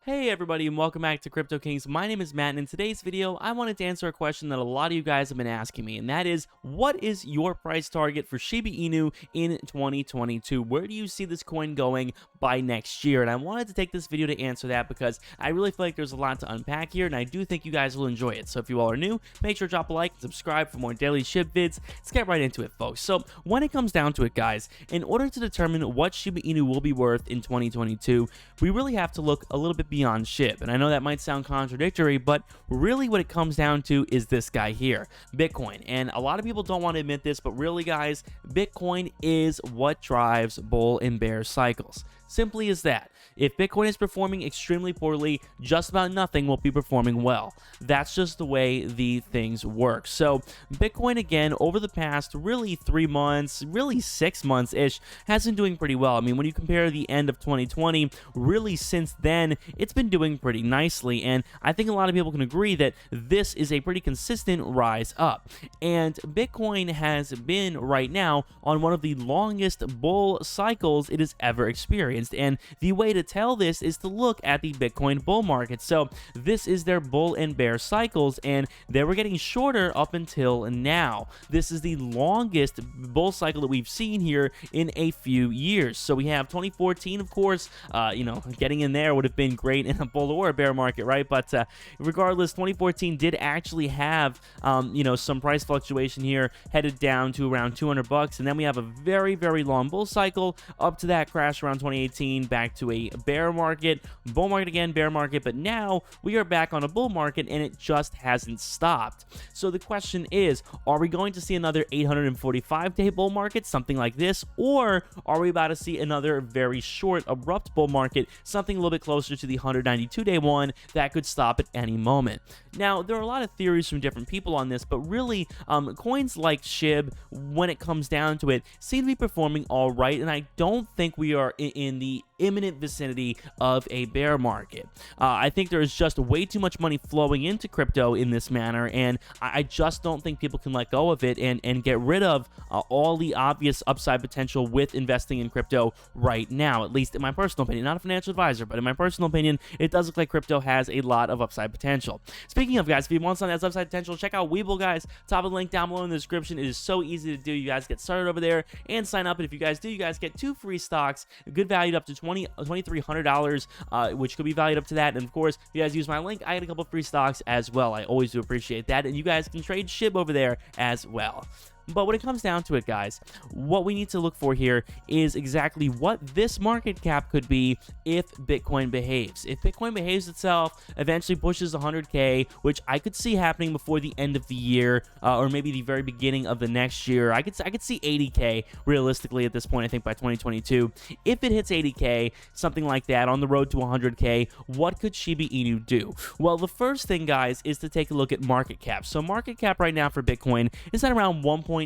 Hey everybody, and welcome back to Crypto Kings. My name is Matt, and in today's video I wanted to answer a question that a lot of you guys have been asking me, and that is, what is your price target for Shiba Inu in 2022? Where do you see this coin going by next year? And I wanted to take this video to answer that because I really feel like there's a lot to unpack here, and I do think you guys will enjoy it. So if you all are new, make sure to drop a like and subscribe for more daily SHIB vids. Let's get right into it, folks. So when it comes down to it, guys, in order to determine what Shiba Inu will be worth in 2022, we really have to look a little bit beyond SHIB. And I know that might sound contradictory, but really what it comes down to is this guy here, Bitcoin. And a lot of people don't want to admit this, but really, guys, Bitcoin is what drives bull and bear cycles. Simply as that. If Bitcoin is performing extremely poorly, just about nothing will be performing well. That's just the way the things work. So Bitcoin, again, over the past really 3 months, really 6 months-ish, has been doing pretty well. I mean, when you compare the end of 2020, really since then, it's been doing pretty nicely. And I think a lot of people can agree that this is a pretty consistent rise up. And Bitcoin has been right now on one of the longest bull cycles it has ever experienced. And the way to tell this is to look at the Bitcoin bull market. So this is their bull and bear cycles, and they were getting shorter up until now. This is the longest bull cycle that we've seen here in a few years. So we have 2014, of course, getting in there would have been great in a bull or a bear market, right? But regardless, 2014 did actually have some price fluctuation here, headed down to around $200, and then we have a very, very long bull cycle up to that crash around 2018, back to a bear market, bull market again, bear market, but now we are back on a bull market and it just hasn't stopped. So the question is, are we going to see another 845-day bull market, something like this, or are we about to see another very short, abrupt bull market, something a little bit closer to the 192-day one that could stop at any moment? Now, there are a lot of theories from different people on this, but really, coins like SHIB, when it comes down to it, seem to be performing all right, and I don't think we are in the imminent vicinity of a bear market. I think there is just way too much money flowing into crypto in this manner, and I just don't think people can let go of it and get rid of all the obvious upside potential with investing in crypto right now, at least in my personal opinion. Not a financial advisor, but in my personal opinion, it does look like crypto has a lot of upside potential. Speaking of, guys, if you want something that's upside potential, check out Webull, guys. Top of the link down below in the description. It is so easy to do. You guys get started over there and sign up, and if you guys do, you guys get 2 free stocks, good valued up to $2,300, which could be valued up to that. And of course, if you guys use my link, I get a couple free stocks as well. I always do appreciate that, and you guys can trade SHIB over there as well. But when it comes down to it, guys, what we need to look for here is exactly what this market cap could be if Bitcoin behaves. If Bitcoin behaves itself, eventually pushes 100K, which I could see happening before the end of the year, or maybe the very beginning of the next year. I could see 80K realistically at this point, I think, by 2022. If it hits 80K, something like that, on the road to 100K, what could Shiba Inu do? Well, the first thing, guys, is to take a look at market cap. So market cap right now for Bitcoin is at around $1.2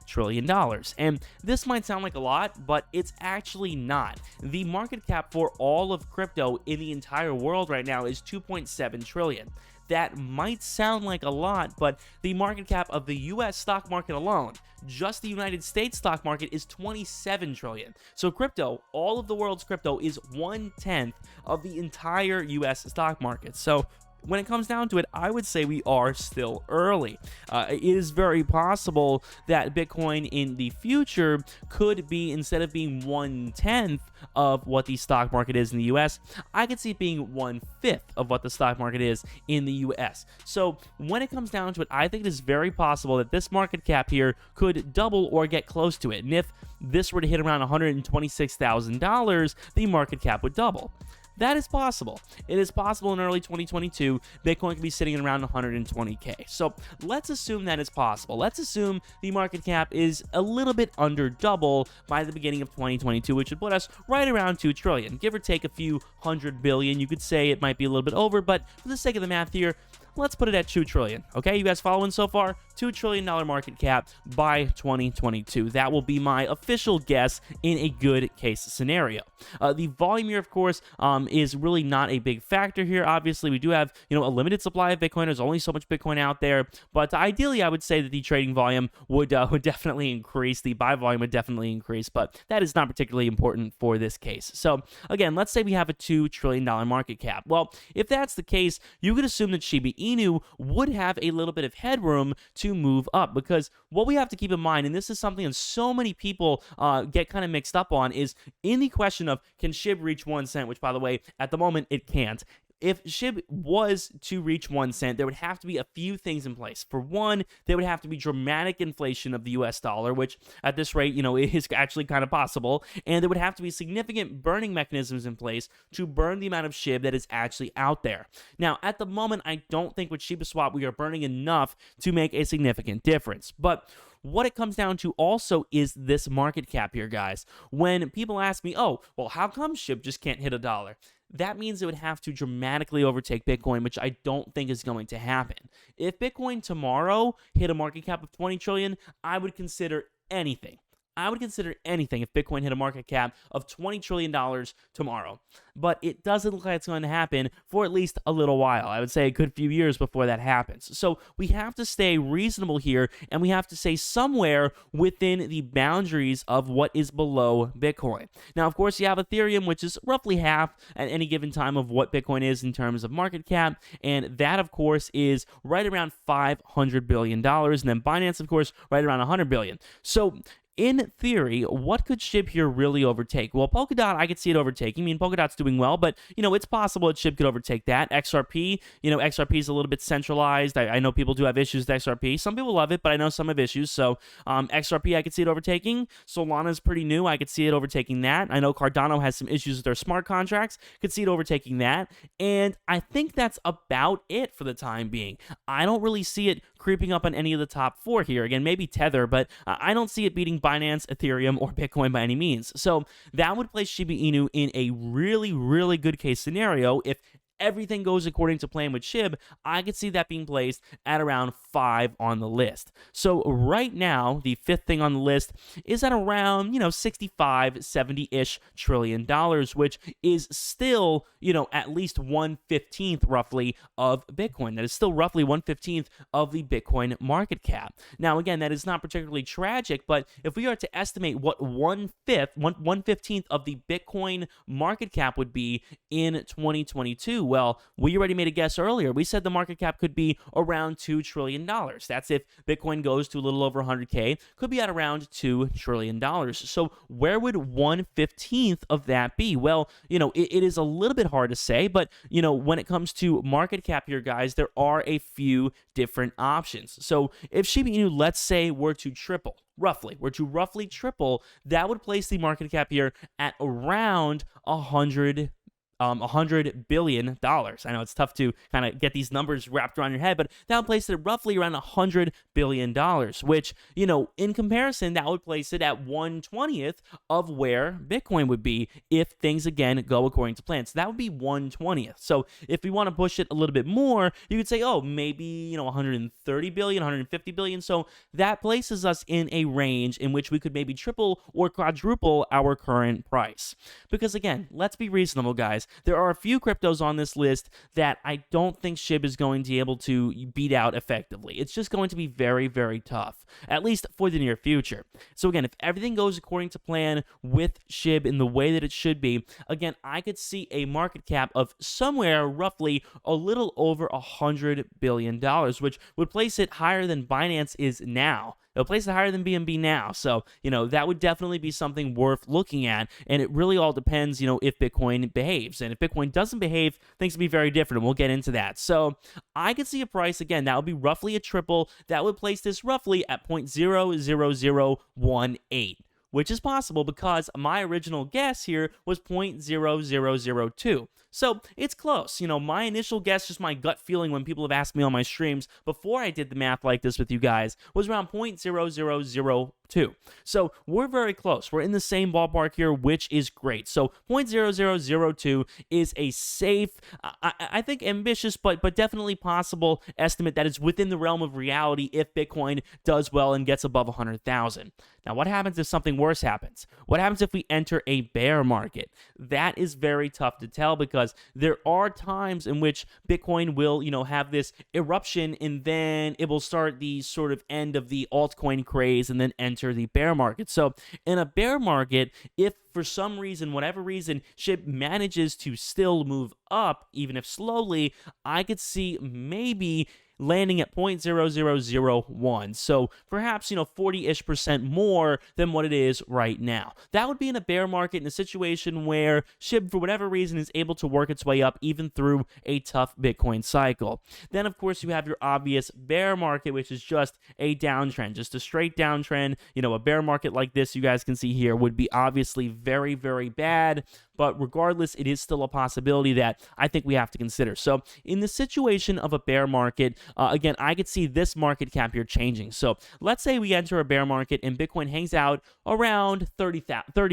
trillion. And this might sound like a lot, but it's actually not. The market cap for all of crypto in the entire world right now is 2.7 trillion. That might sound like a lot, but the market cap of the US stock market alone, just the United States stock market, is 27 trillion. So crypto, all of the world's crypto, is 1/10 of the entire US stock market. So when it comes down to it, I would say we are still early. It is very possible that Bitcoin in the future could be, instead of being 1/10 of what the stock market is in the US, I could see it being 1/5 of what the stock market is in the US. So when it comes down to it, I think it is very possible that this market cap here could double or get close to it. And if this were to hit around $126,000, the market cap would double. That is possible. It is possible in early 2022, Bitcoin could be sitting at around 120K. So let's assume that is possible. Let's assume the market cap is a little bit under double by the beginning of 2022, which would put us right around 2 trillion, give or take a few hundred billion. You could say it might be a little bit over, but for the sake of the math here, let's put it at 2 trillion. Okay, you guys following so far? $2 trillion market cap by 2022. That will be my official guess in a good case scenario. The volume here, of course, is really not a big factor here. Obviously, we do have, a limited supply of Bitcoin. There's only so much Bitcoin out there, but ideally, I would say that the trading volume would definitely increase. The buy volume would definitely increase, but that is not particularly important for this case. So again, let's say we have a $2 trillion market cap. Well, if that's the case, you could assume that Shiba Inu would have a little bit of headroom to move up, because what we have to keep in mind, and this is something that so many people get kind of mixed up on, is in the question of can SHIB reach 1 cent, which by the way, at the moment it can't. If SHIB was to reach 1 cent, there would have to be a few things in place. For one, there would have to be dramatic inflation of the US dollar, which at this rate, is actually kind of possible. And there would have to be significant burning mechanisms in place to burn the amount of SHIB that is actually out there. Now, at the moment, I don't think with SHIBASWAP we are burning enough to make a significant difference. But what it comes down to also is this market cap here, guys. When people ask me, oh, well, how come SHIB just can't hit $1? That means it would have to dramatically overtake Bitcoin, which I don't think is going to happen. If Bitcoin tomorrow hit a market cap of 20 trillion, I would consider anything. I would consider anything if Bitcoin hit a market cap of $20 trillion tomorrow. But it doesn't look like it's going to happen for at least a little while. I would say a good few years before that happens. So we have to stay reasonable here, and we have to stay somewhere within the boundaries of what is below Bitcoin. Now, of course, you have Ethereum, which is roughly half at any given time of what Bitcoin is in terms of market cap, and that, of course, is right around $500 billion. And then Binance, of course, right around $100 billion. So in theory, what could SHIB here really overtake? Well, Polkadot, I could see it overtaking. I mean, Polkadot's doing well, but, it's possible that SHIB could overtake that. XRP, XRP is a little bit centralized. I know people do have issues with XRP. Some people love it, but I know some have issues. So XRP, I could see it overtaking. Solana is pretty new. I could see it overtaking that. I know Cardano has some issues with their smart contracts. Could see it overtaking that. And I think that's about it for the time being. I don't really see it creeping up on any of the top 4 here. Again, maybe Tether, but I don't see it beating Binance, Ethereum, or Bitcoin by any means. So that would place Shiba Inu in a really, really good case scenario. If everything goes according to plan with SHIB, I could see that being placed at around 5 on the list. So right now, the 5th thing on the list is at around, 65, 70-ish trillion dollars, which is still, at least 1/15th roughly of Bitcoin. That is still roughly 1/15th of the Bitcoin market cap. Now, again, that is not particularly tragic, but if we are to estimate what 1/15th of the Bitcoin market cap would be in 2022, well, we already made a guess earlier. We said the market cap could be around $2 trillion. That's if Bitcoin goes to a little over 100K, could be at around $2 trillion. So where would 1/15th of that be? Well, it is a little bit hard to say, but, when it comes to market cap here, guys, there are a few different options. So if Shiba Inu, let's say, were to roughly triple, that would place the market cap here at around $100 billion. I know it's tough to kind of get these numbers wrapped around your head, but that would place it roughly around $100 billion, which, in comparison, that would place it at 1/20th of where Bitcoin would be if things, again, go according to plan. So that would be 1/20th. So if we want to push it a little bit more, you could say, oh, maybe, 130 billion, 150 billion. So that places us in a range in which we could maybe triple or quadruple our current price. Because, again, let's be reasonable, guys. There are a few cryptos on this list that I don't think SHIB is going to be able to beat out effectively. It's just going to be very, very tough, at least for the near future. So again, if everything goes according to plan with SHIB in the way that it should be, again, I could see a market cap of somewhere roughly a little over $100 billion, which would place it higher than Binance is now. It'll place it higher than BNB now. So, that would definitely be something worth looking at. And it really all depends, if Bitcoin behaves. And if Bitcoin doesn't behave, things will be very different. And we'll get into that. So I could see a price, again, that would be roughly a triple. That would place this roughly at 0.00018. Which is possible because my original guess here was 0.0002. So it's close. My initial guess, just my gut feeling when people have asked me on my streams before I did the math like this with you guys, was around 0.0001. too. So we're very close. We're in the same ballpark here, which is great. So 0.0002 is a safe, I think ambitious, but definitely possible estimate that is within the realm of reality if Bitcoin does well and gets above 100,000. Now, what happens if something worse happens? What happens if we enter a bear market? That is very tough to tell because there are times in which Bitcoin will, have this eruption and then it will start the sort of end of the altcoin craze and then enter the bear market. So in a bear market, if for some reason, whatever reason, SHIB manages to still move up, even if slowly, I could see maybe landing at 0.0001. So perhaps, 40-ish% more than what it is right now. That would be in a bear market in a situation where SHIB, for whatever reason, is able to work its way up even through a tough Bitcoin cycle. Then, of course, you have your obvious bear market, which is just a downtrend, just a straight downtrend. A bear market like this, you guys can see here, would be obviously very, very bad. But regardless, it is still a possibility that I think we have to consider. So in the situation of a bear market, again, I could see this market cap here changing. So let's say we enter a bear market and Bitcoin hangs out around 30,000 per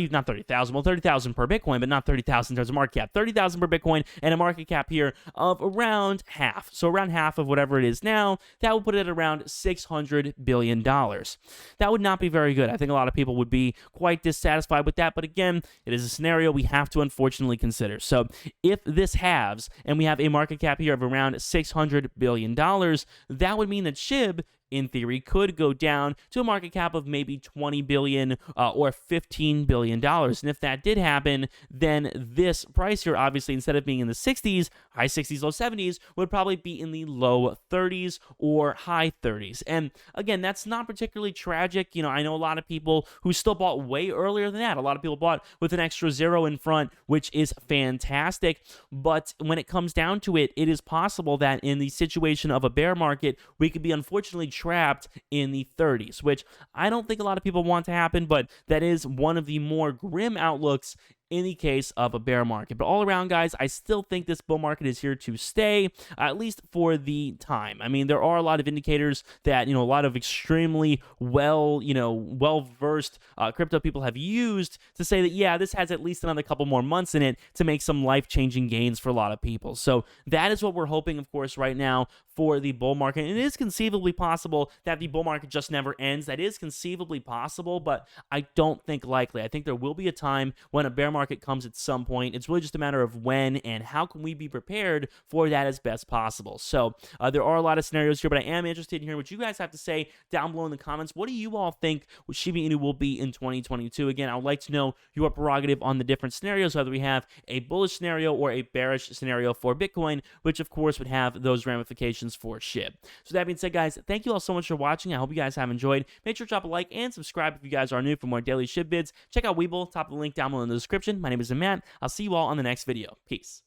Bitcoin, but not 30,000 in terms of market cap, 30,000 per Bitcoin and a market cap here of around half. So around half of whatever it is now, that would put it at around $600 billion. That would not be very good. I think a lot of people would be quite dissatisfied with that. But again, it is a scenario we have to unfortunately consider. So if this halves and we have a market cap here of around $600 billion, that would mean that SHIB, in theory, could go down to a market cap of maybe $20 billion or $15 billion. And if that did happen, then this price here, obviously, instead of being in the 60s, high 60s, low 70s, would probably be in the low 30s or high 30s. And again, that's not particularly tragic. I know a lot of people who still bought way earlier than that. A lot of people bought with an extra zero in front, which is fantastic. But when it comes down to it, it is possible that in the situation of a bear market, we could be unfortunately trapped in the 30s, which I don't think a lot of people want to happen, but that is one of the more grim outlooks in the case of a bear market. But all around, guys, I still think this bull market is here to stay, at least for the time. I mean, there are a lot of indicators that, a lot of extremely well-versed crypto people have used to say that, yeah, this has at least another couple more months in it to make some life-changing gains for a lot of people. So that is what we're hoping, of course, right now for the bull market. And it is conceivably possible that the bull market just never ends. That is conceivably possible, but I don't think likely. I think there will be a time when a bear market comes at some point. It's really just a matter of when and how can we be prepared for that as best possible. So there are a lot of scenarios here, but I am interested in hearing what you guys have to say down below in the comments. What do you all think Shiba Inu will be in 2022? Again, I would like to know your prerogative on the different scenarios, whether we have a bullish scenario or a bearish scenario for Bitcoin, which of course would have those ramifications for SHIB. So that being said, guys, thank you all so much for watching. I hope you guys have enjoyed. Make sure to drop a like and subscribe if you guys are new for more daily SHIB bids. Check out Webull, top of the link down below in the description. My name is Matt. I'll see you all on the next video. Peace.